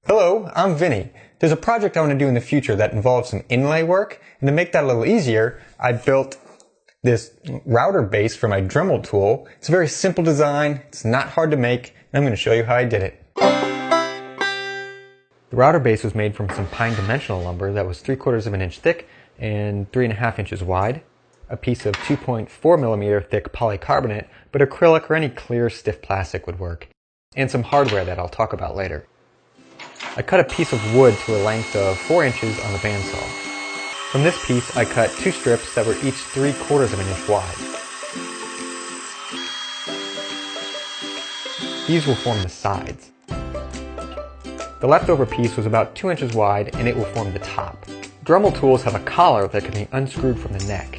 Hello, I'm Vinny. There's a project I want to do in the future that involves some inlay work, and to make that a little easier, I built this router base for my Dremel tool. It's a very simple design, it's not hard to make, and I'm going to show you how I did it. The router base was made from some pine dimensional lumber that was 3/4 of an inch thick and 3.5 inches wide, a piece of 2.4 millimeter thick polycarbonate, but acrylic or any clear stiff plastic would work, and some hardware that I'll talk about later. I cut a piece of wood to a length of 4 inches on the bandsaw. From this piece I cut 2 strips that were each 3/4 of an inch wide. These will form the sides. The leftover piece was about 2 inches wide and it will form the top. Dremel tools have a collar that can be unscrewed from the neck.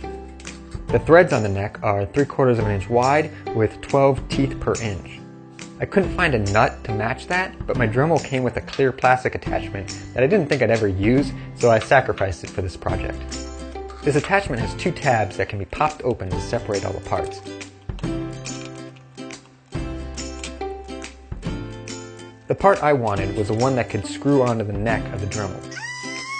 The threads on the neck are 3/4 of an inch wide with 12 teeth per inch. I couldn't find a nut to match that, but my Dremel came with a clear plastic attachment that I didn't think I'd ever use, so I sacrificed it for this project. This attachment has 2 tabs that can be popped open to separate all the parts. The part I wanted was the one that could screw onto the neck of the Dremel.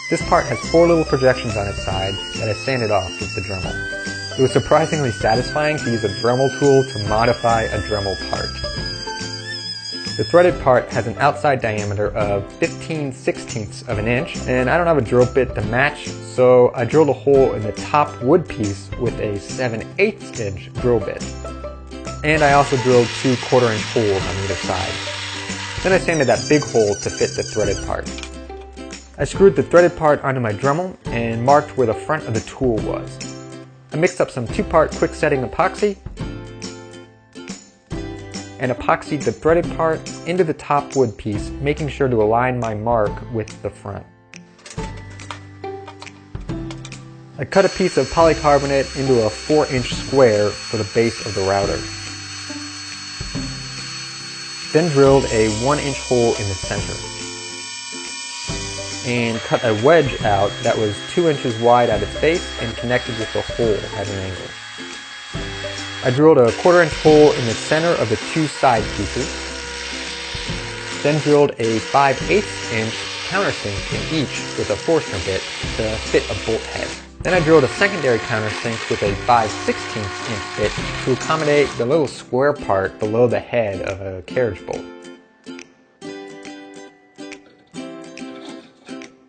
This part has 4 little projections on its side that I sanded off with the Dremel. It was surprisingly satisfying to use a Dremel tool to modify a Dremel part. The threaded part has an outside diameter of 15/16 of an inch, and I don't have a drill bit to match, so I drilled a hole in the top wood piece with a 7/8 inch drill bit. And I also drilled 2 1/4 inch holes on either side. Then I sanded that big hole to fit the threaded part. I screwed the threaded part onto my Dremel and marked where the front of the tool was. I mixed up some 2-part quick setting epoxy and epoxied the threaded part into the top wood piece, making sure to align my mark with the front. I cut a piece of polycarbonate into a 4-inch square for the base of the router. Then drilled a 1-inch hole in the center and cut a wedge out that was 2 inches wide at its base and connected with the hole at an angle. I drilled a 1/4 inch hole in the center of the 2 side pieces, then drilled a 5/8 inch countersink in each with a Forstner bit to fit a bolt head. Then I drilled a secondary countersink with a 5/16 inch bit to accommodate the little square part below the head of a carriage bolt.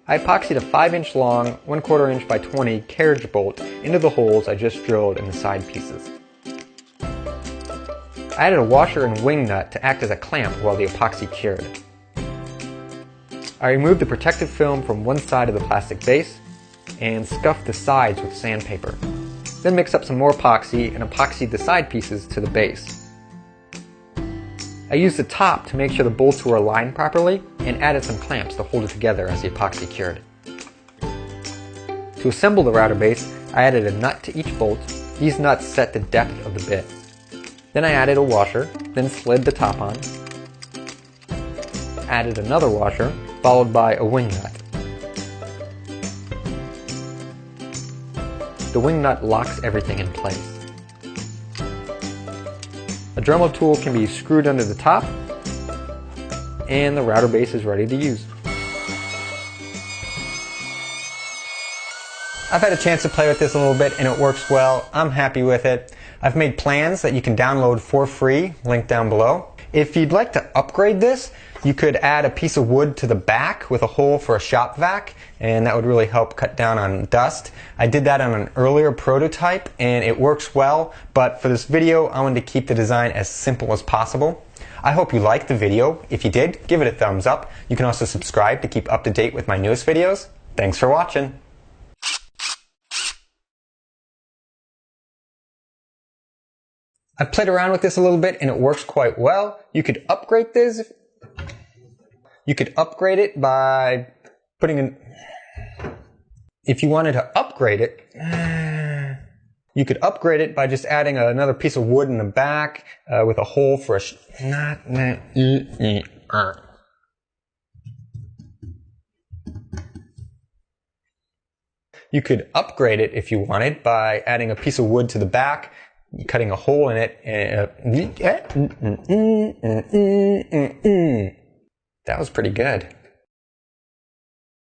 I epoxied a 5-inch long, 1/4 inch by 20 carriage bolt into the holes I just drilled in the side pieces. I added a washer and wing nut to act as a clamp while the epoxy cured. I removed the protective film from one side of the plastic base and scuffed the sides with sandpaper. Then mixed up some more epoxy and epoxied the side pieces to the base. I used the top to make sure the bolts were aligned properly and added some clamps to hold it together as the epoxy cured. To assemble the router base, I added a nut to each bolt. These nuts set the depth of the bit. Then I added a washer, then slid the top on, added another washer, followed by a wing nut. The wing nut locks everything in place. A Dremel tool can be screwed under the top, and the router base is ready to use. I've had a chance to play with this a little bit and it works well. I'm happy with it. I've made plans that you can download for free, linked down below. If you'd like to upgrade this, you could add a piece of wood to the back with a hole for a shop vac, and that would really help cut down on dust. I did that on an earlier prototype and it works well, but for this video I wanted to keep the design as simple as possible. I hope you liked the video. If you did, give it a thumbs up. You can also subscribe to keep up to date with my newest videos. Thanks for watching. I played around with this a little bit and it works quite well. You could upgrade this. You could upgrade it by putting in... If you wanted to upgrade it, you could upgrade it by just adding another piece of wood in the back with a hole for a... You could upgrade it if you wanted by adding a piece of wood to the back, cutting a hole in it. That was pretty good.